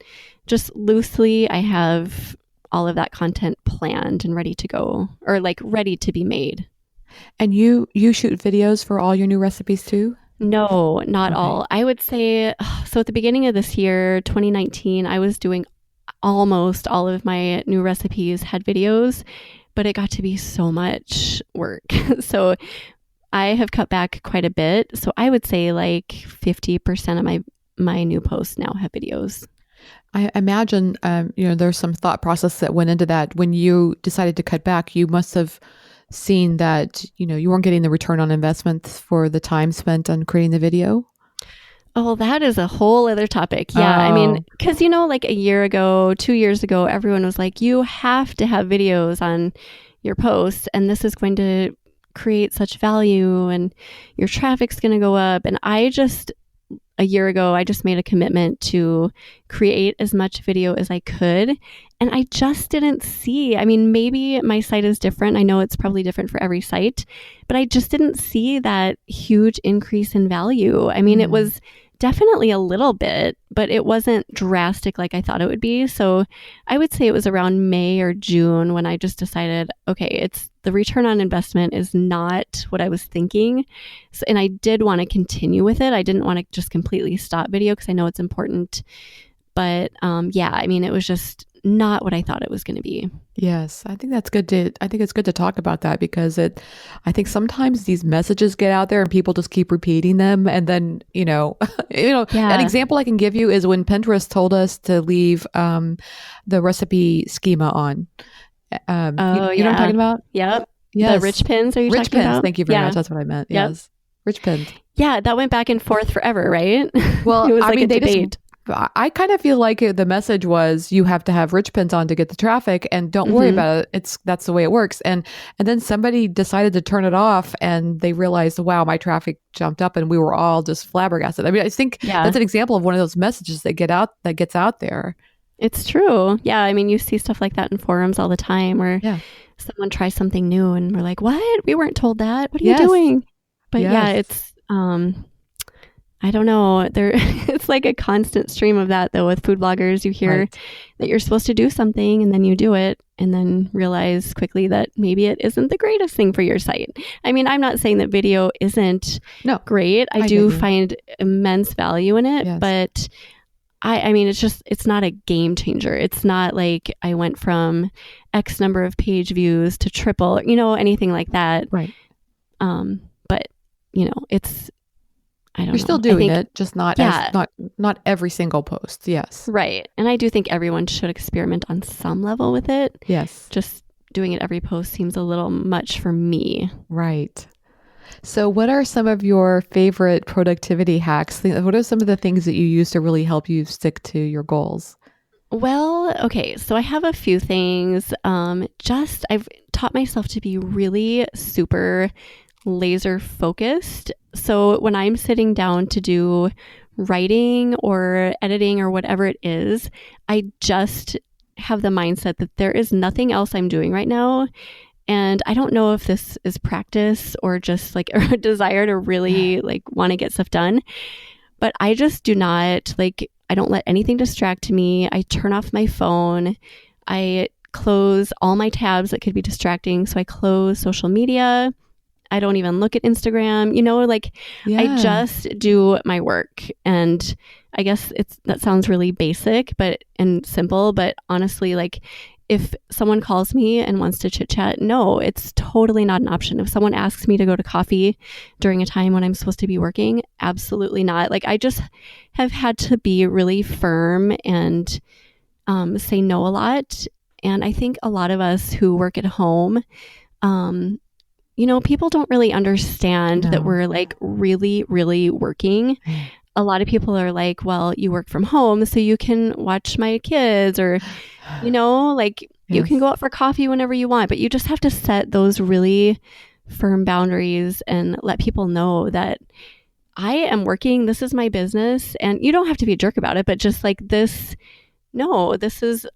just loosely, I have all of that content planned and ready to go, or like ready to be made. And you shoot videos for all your new recipes too? No, not Okay. all. I would say, so at the beginning of this year, 2019, I was doing almost all of my new recipes had videos, but it got to be so much work. So I have cut back quite a bit. So I would say like 50% of my new posts now have videos. I imagine, there's some thought process that went into that. When you decided to cut back, you must have seen that, you weren't getting the return on investment for the time spent on creating the video. Oh, that is a whole other topic. Yeah. I mean, because, like a year ago, 2 years ago, everyone was like, you have to have videos on your posts, and this is going to create such value, and your traffic's going to go up. And a year ago, I just made a commitment to create as much video as I could. And I just didn't see, I mean, maybe my site is different. I know it's probably different for every site, but I just didn't see that huge increase in value. I mean, it was definitely a little bit, but it wasn't drastic like I thought it would be. So I would say it was around May or June when I just decided, okay, it's the return on investment is not what I was thinking. So, and I did want to continue with it. I didn't want to just completely stop video because I know it's important. But yeah, I mean, it was just not what I thought it was going to be. Yes, I think it's good to talk about that because I think sometimes these messages get out there and people just keep repeating them. And then, Yeah. an example I can give you is when Pinterest told us to leave the recipe schema on. Oh, you know what I'm yeah. talking about? Yep. Yes. The rich pins, are you Rich talking pins. about? Thank you very Yeah. much. That's what I meant. Yep. Yes. Rich pins. Yeah, that went back and forth forever, right? It Well, was I like a mean, debate. I kind of feel like the message was you have to have rich pins on to get the traffic and don't worry Hmm. about it. That's the way it works. And then somebody decided to turn it off and they realized, wow, my traffic jumped up and we were all just flabbergasted. I mean, I think that's Yeah, an example of one of those messages that gets out there. it's true. Yeah, I mean, you see stuff like that in forums all the time where Yeah. someone tries something new and we're like, "What? We weren't told that. What are you Yes. doing?" But yeah, Yes. it's I don't know. There it's like a constant stream of that though with food bloggers. You hear Right. that you're supposed to do something and then you do it and then realize quickly that maybe it isn't the greatest thing for your site. I mean, I'm not saying that video isn't No, great. I I get do you. find immense value in it, Yes. but I mean, it's not a game changer. It's not like I went from X number of page views to triple, anything like that. Right. But it's, I You're don't still know. I doing think, it, just not as yeah, not every single post. Yes. right. And I do think everyone should experiment on some level with it. Yes. Just doing it every post seems a little much for me. Right. So, what are some of your favorite productivity hacks? What are some of the things that you use to really help you stick to your goals? Well, okay, so I have a few things. I've taught myself to be really super laser focused. So when I'm sitting down to do writing or editing or whatever it is, I just have the mindset that there is nothing else I'm doing right now. And I don't know if this is practice or just like a desire to really like want to get stuff done, but I just do not like, I don't let anything distract me. I turn off my phone. I close all my tabs that could be distracting. So I close social media. I don't even look at Instagram, like I Yeah. just do my work. And I guess that sounds really basic and simple, but honestly, like if someone calls me and wants to chit chat, no, it's totally not an option. If someone asks me to go to coffee during a time when I'm supposed to be working, absolutely not. Like I just have had to be really firm and say no a lot. And I think a lot of us who work at home, um, people don't really understand that No. we're like really, really working. A lot of people are like, well, you work from home, so you can watch my kids or, like you can Yes. go out for coffee whenever you want, but you just have to set those really firm boundaries and let people know that I am working. This is my business. And you don't have to be a jerk about it, but just like this, no, this is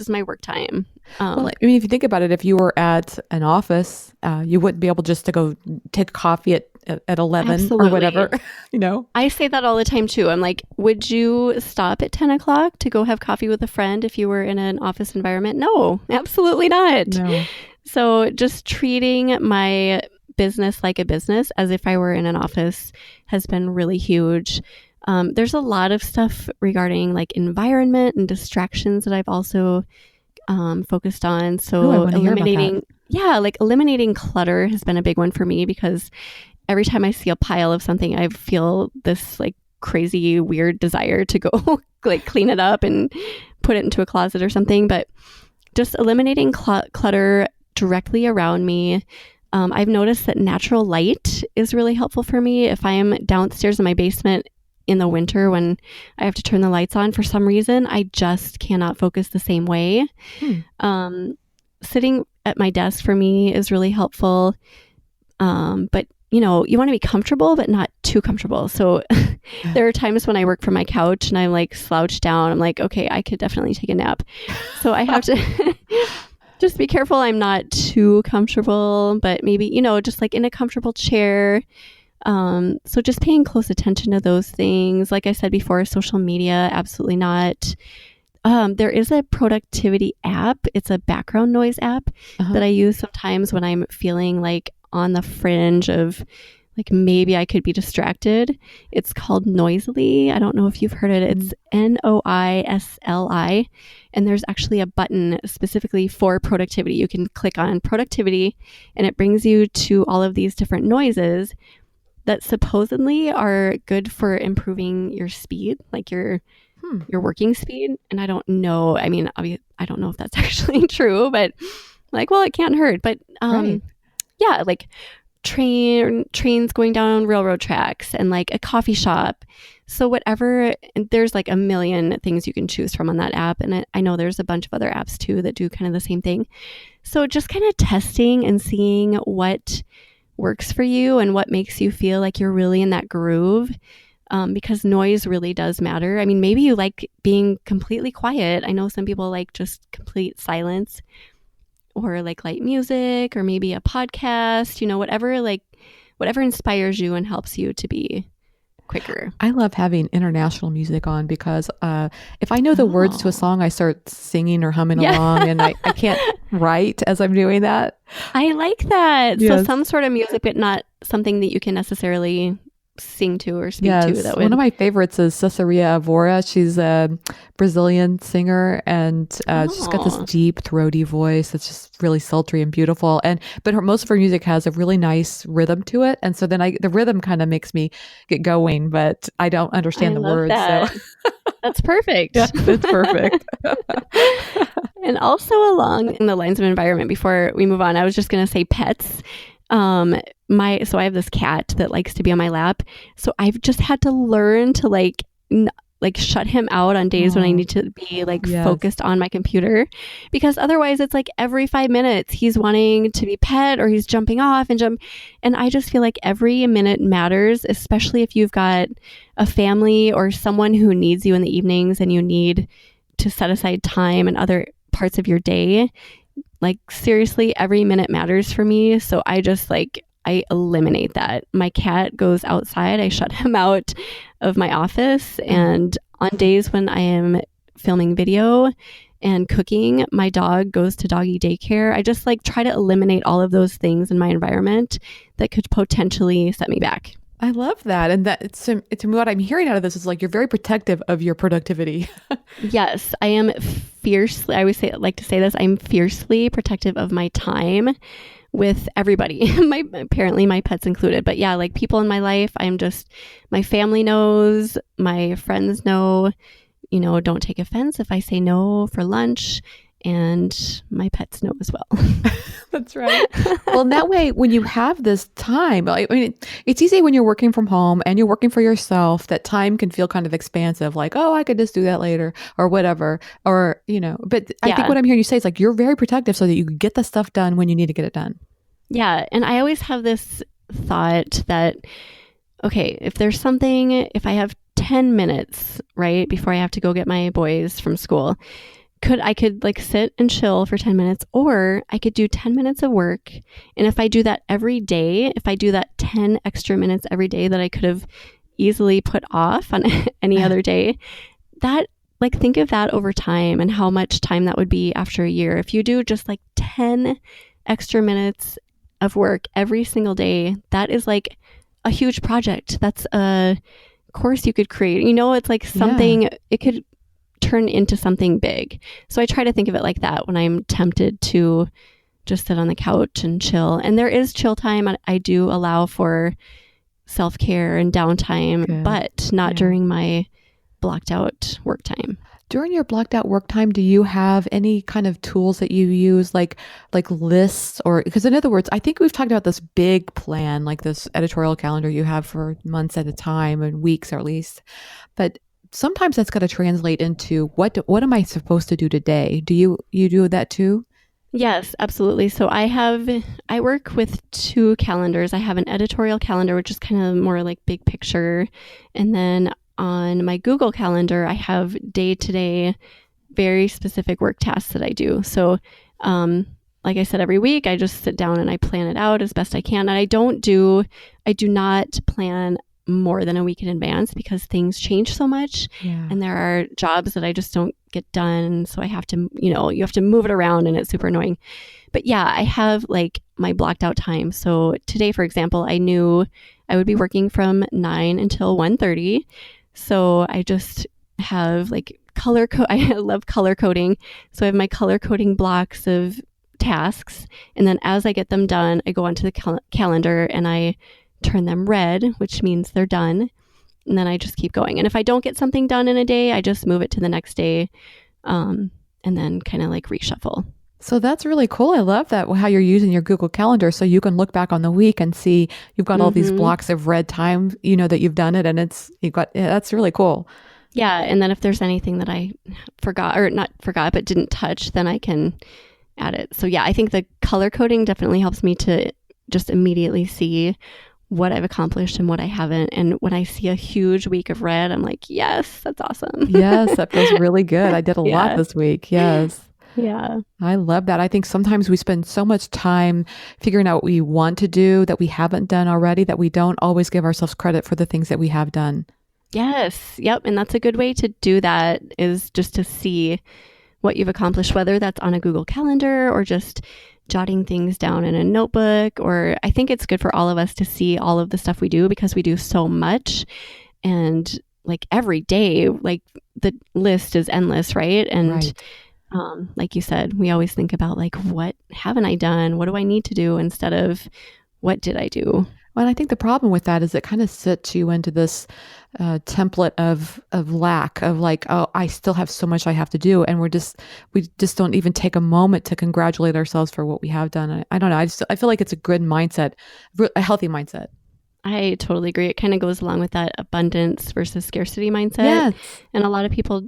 my work time. Well, I mean, if you think about it, if you were at an office, you wouldn't be able just to go take coffee at 11 or Absolutely. whatever, you know? I say that all the time too. I'm like, would you stop at 10 o'clock to go have coffee with a friend if you were in an office environment? No, absolutely not. No. So just treating my business like a business as if I were in an office has been really huge. There's a lot of stuff regarding like environment and distractions that I've also focused on. Oh, I So want to hear about that. eliminating clutter has been a big one for me because every time I see a pile of something, I feel this like crazy, weird desire to go like clean it up and put it into a closet or something. But just eliminating clutter directly around me. I've noticed that natural light is really helpful for me. If I am downstairs in my basement in the winter when I have to turn the lights on for some reason, I just cannot focus the same way. Hmm. Sitting at my desk for me is really helpful. But you want to be comfortable, but not too comfortable. So there are times when I work from my couch and I'm like slouched down. I'm like, okay, I could definitely take a nap. So I have to just be careful. I'm not too comfortable, but maybe, just like in a comfortable chair. So just paying close attention to those things. Like I said before, social media, absolutely not. There is a productivity app. It's a background noise app Uh-huh. that I use sometimes when I'm feeling like on the fringe of like maybe I could be distracted. It's called Noisily. I don't know if you've heard it. It's Noisli. And there's actually a button specifically for productivity. You can click on productivity and it brings you to all of these different noises that supposedly are good for improving your speed, like Hmm. your working speed. And I don't know. I mean, I don't know if that's actually true, but like, well, it can't hurt. But Right. yeah, like trains going down railroad tracks and like a coffee shop. So whatever, there's like a million things you can choose from on that app. And I know there's a bunch of other apps too that do kind of the same thing. So just kind of testing and seeing what works for you and what makes you feel like you're really in that groove. Because noise really does matter. I mean, maybe you like being completely quiet. I know some people like just complete silence, or like light music, or maybe a podcast, whatever inspires you and helps you to be quicker. I love having international music on because if I know the words to a song, I start singing or humming along, and I can't write as I'm doing that. I like that. Yes. So some sort of music, but not something that you can necessarily sing to or speak to. That would... One of my favorites is Cesaria Evora. She's a Brazilian singer, and she's got this deep, throaty voice that's just really sultry and beautiful. But most of her music has a really nice rhythm to it, and so then the rhythm kind of makes me get going, but I don't understand the words. That. So that's perfect. Yeah, it's perfect. And also along the lines of environment, before we move on, I was just going to say pets. So I have this cat that likes to be on my lap. So I've just had to learn to like shut him out on days when I need to be focused on my computer, because otherwise it's like every 5 minutes he's wanting to be pet, or he's jumping off and I just feel like every minute matters, especially if you've got a family or someone who needs you in the evenings and you need to set aside time in other parts of your day. Like seriously, every minute matters for me. So I just I eliminate that. My cat goes outside. I shut him out of my office. And on days when I am filming video and cooking, my dog goes to doggy daycare. I just try to eliminate all of those things in my environment that could potentially set me back. I love that. And that it's what I'm hearing out of this is you're very protective of your productivity. Yes, I am fiercely, I always like to say this, I'm fiercely protective of my time with everybody, apparently my pets included. But yeah, people in my life, my family knows, my friends know, don't take offense if I say no for lunch. And my pets know as well. That's right. Well, in that way, when you have this time, I mean, it's easy when you're working from home and you're working for yourself, that time can feel kind of expansive, I could just do that later or whatever, or, but I think what I'm hearing you say is you're very protective so that you can get the stuff done when you need to get it done. Yeah. And I always have this thought that, okay, if I have 10 minutes, right, before I have to go get my boys from school, I could sit and chill for 10 minutes, or I could do 10 minutes of work. And if I do that every day, if I do that 10 extra minutes every day that I could have easily put off on any other day, that think of that over time and how much time that would be after a year. If you do just 10 extra minutes of work every single day, that is a huge project. That's a course you could create. It's something, it could turn into something big. So I try to think of it like that when I'm tempted to just sit on the couch and chill. And there is chill time. I do allow for self-care and downtime, but not during my blocked out work time. During your blocked out work time, do you have any kind of tools that you use, like lists, or because in other words, I think we've talked about this big plan, this editorial calendar you have for months at a time and weeks or at least, but sometimes that's got to translate into what am I supposed to do today? Do you do that too? Yes, absolutely. So I work with two calendars. I have an editorial calendar, which is kind of more big picture. And then on my Google Calendar, I have day-to-day, very specific work tasks that I do. So, like I said, every week I just sit down and I plan it out as best I can. And I do not plan more than a week in advance because things change so much, and there are jobs that I just don't get done. So I have to, you have to move it around, and it's super annoying. But yeah, I have my blocked out time. So today, for example, I knew I would be working from 9 until 1:30. So I just have I love color coding. So I have my color coding blocks of tasks. And then as I get them done, I go onto the calendar and I turn them red, which means they're done. And then I just keep going. And if I don't get something done in a day, I just move it to the next day, and then kind of reshuffle. So that's really cool. I love that how you're using your Google Calendar so you can look back on the week and see you've got all these Hmm. blocks of red time, that you've done it, and that's really cool. Yeah. And then if there's anything that I forgot or not forgot, but didn't touch, then I can add it. So yeah, I think the color coding definitely helps me to just immediately see what I've accomplished and what I haven't. And when I see a huge week of red, I'm like, yes, that's awesome. Yes, that feels really good. I did a lot Yeah. this week. Yes. Yeah. I love that. I think sometimes we spend so much time figuring out what we want to do that we haven't done already that we don't always give ourselves credit for the things that we have done. Yes. Yep. And that's a good way to do that is just to see what you've accomplished, whether that's on a Google Calendar or just jotting things down in a notebook. Or I think it's good for all of us to see all of the stuff we do because we do so much. And like every day, like the list is endless, right? And Right. like you said, we always think about like, what haven't I done? What do I need to do instead of what did I do? Well, and I think the problem with that is it kind of sets you into this template of lack of like, oh, I still have so much I have to do, and we just don't even take a moment to congratulate ourselves for what we have done. I don't know. I feel like it's a good mindset, a healthy mindset. I totally agree. It kind of goes along with that abundance versus scarcity mindset. Yes. And a lot of people,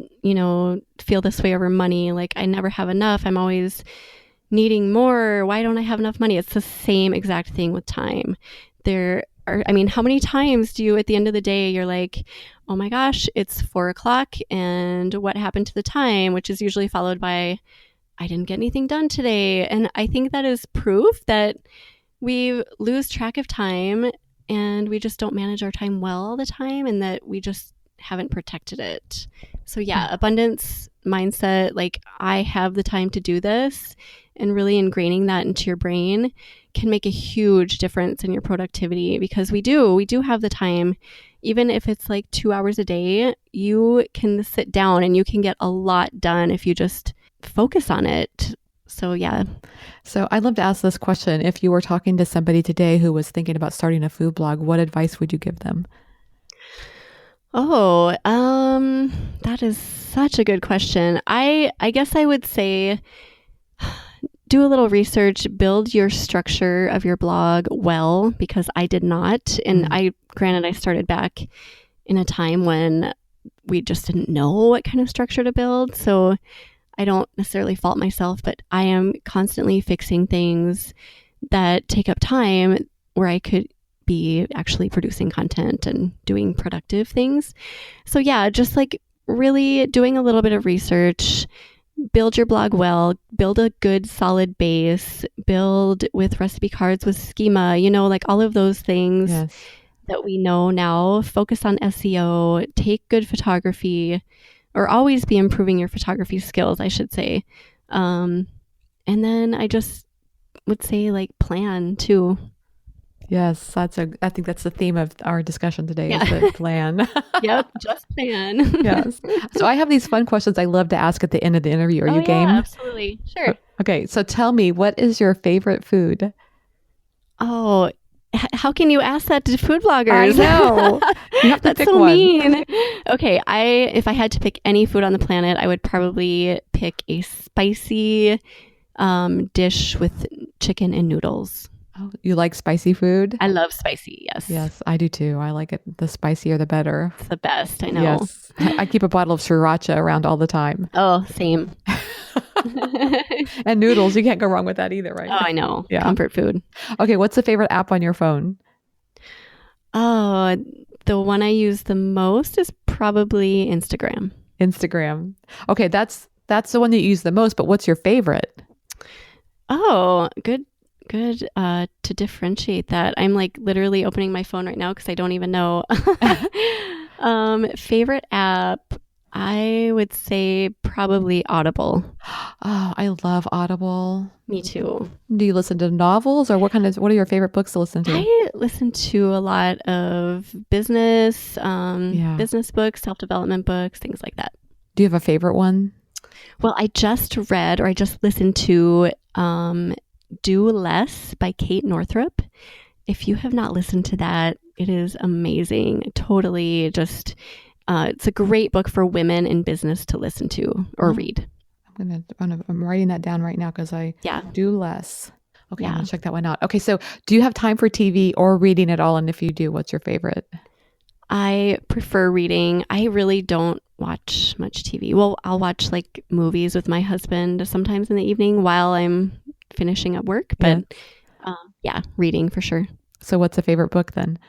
feel this way over money. Like, I never have enough. I'm always needing more. Why don't I have enough money? It's the same exact thing with time. How many times do you, at the end of the day, you're like, oh my gosh, it's 4 o'clock. And what happened to the time? Which is usually followed by, I didn't get anything done today. And I think that is proof that we lose track of time and we just don't manage our time well all the time and that we just haven't protected it. So yeah, abundance mindset, like I have the time to do this and really ingraining that into your brain can make a huge difference in your productivity because we do have the time. Even if it's like 2 hours a day, you can sit down and you can get a lot done if you just focus on it. So yeah. So I'd love to ask this question. If you were talking to somebody today who was thinking about starting a food blog, what advice would you give them? Oh, that is such a good question. I guess I would say do a little research, build your structure of your blog well, because I did not. And granted, I started back in a time when we just didn't know what kind of structure to build. So I don't necessarily fault myself, but I am constantly fixing things that take up time where I could be actually producing content and doing productive things. So yeah, just like really doing a little bit of research, build your blog well, build a good solid base, build with recipe cards, with schema, like all of those things that we know now. Focus on SEO, take good photography, or always be improving your photography skills, I should say. And then I just would say like plan too. Yes, I think that's the theme of our discussion today is Yeah. the plan. Yep, just plan. Yes. So I have these fun questions I love to ask at the end of the interview. Are Oh you yeah, game? absolutely. Sure. Okay, so tell me, what is your favorite food? Oh, how can you ask that to food I bloggers? know. You have to That's pick so one. mean. Okay, if I had to pick any food on the planet, I would probably pick a spicy dish with chicken and noodles. Oh, you like spicy food? I love spicy. Yes. Yes, I do too. I like it. The spicier, the better. It's the best. I know. Yes. I keep a bottle of sriracha around all the time. Oh, same. And noodles, you can't go wrong with that either, right? Oh, I know. Yeah. Comfort food. Okay, what's the favorite app on your phone? Oh, the one I use the most is probably Instagram. Instagram. Okay, that's the one that you use the most, but what's your favorite? Oh, good to differentiate that. I'm like literally opening my phone right now because I don't even know. Favorite app, I would say probably Audible. Oh, I love Audible. Me too. Do you listen to novels or what are your favorite books to listen to? I listen to a lot of business books, self-development books, things like that. Do you have a favorite one? Well, I just listened to Do Less by Kate Northrup. If you have not listened to that, it is amazing. Totally just, it's a great book for women in business to listen to or read. I'm writing that down right now because I Yeah. do less. Okay, I'm Yeah. gonna check that one out. Okay, so do you have time for TV or reading at all? And if you do, what's your favorite? I prefer reading. I really don't watch much TV. Well, I'll watch like movies with my husband sometimes in the evening while I'm finishing up work. But yeah, reading for sure. So what's a favorite book then?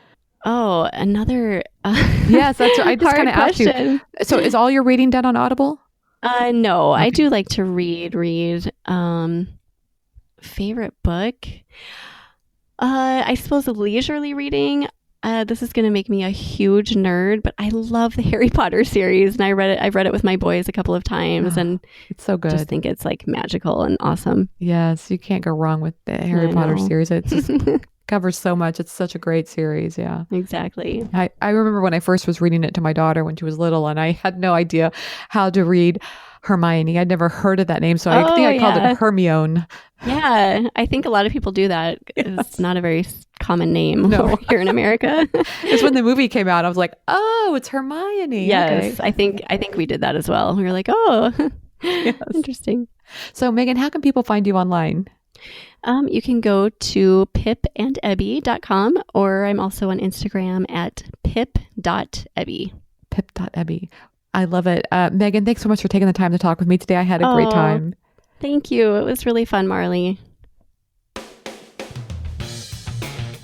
Oh, another Yes, that's what I just hard kind of asked you. question. So is all your reading done on Audible? No, I Okay. do like to read. Favorite book? I suppose leisurely reading. This is going to make me a huge nerd, but I love the Harry Potter series, and I've read it with my boys a couple of times, and It's so good. just think it's like magical and awesome. Yes, you can't go wrong with the Harry I Potter know. series. It just covers so much. It's such a great series. Yeah. Exactly. I remember when I first was reading it to my daughter when she was little, and I had no idea how to read Hermione. I'd never heard of that name, so I think I called it Hermione. Yeah, I think a lot of people do that. It's not a very common name No. here in America. It's when the movie came out, I was like, oh, it's Hermione. Yes, Okay. I think we did that as well. We were like, oh, Yes. interesting. So Megan, how can people find you online? You can go to pipandebby.com, or I'm also on Instagram at pip.ebby. Pip.ebby. I love it. Megan, thanks so much for taking the time to talk with me today. I had a great Oh, time. Thank you. It was really fun, Marley.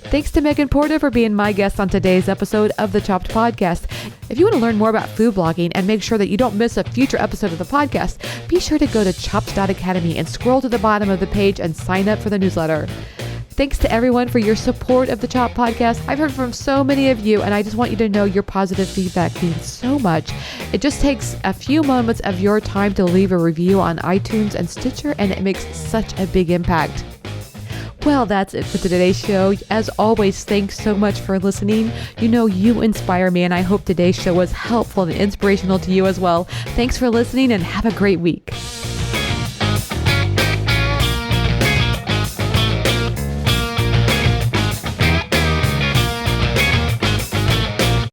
Thanks to Megan Porta for being my guest on today's episode of the Chopped Podcast. If you want to learn more about food blogging and make sure that you don't miss a future episode of the podcast, be sure to go to chopped.academy and scroll to the bottom of the page and sign up for the newsletter. Thanks to everyone for your support of the Chopped Podcast. I've heard from so many of you, and I just want you to know your positive feedback means so much. It just takes a few moments of your time to leave a review on iTunes and Stitcher, and it makes such a big impact. Well, that's it for today's show. As always, thanks so much for listening. You know, you inspire me, and I hope today's show was helpful and inspirational to you as well. Thanks for listening, and have a great week.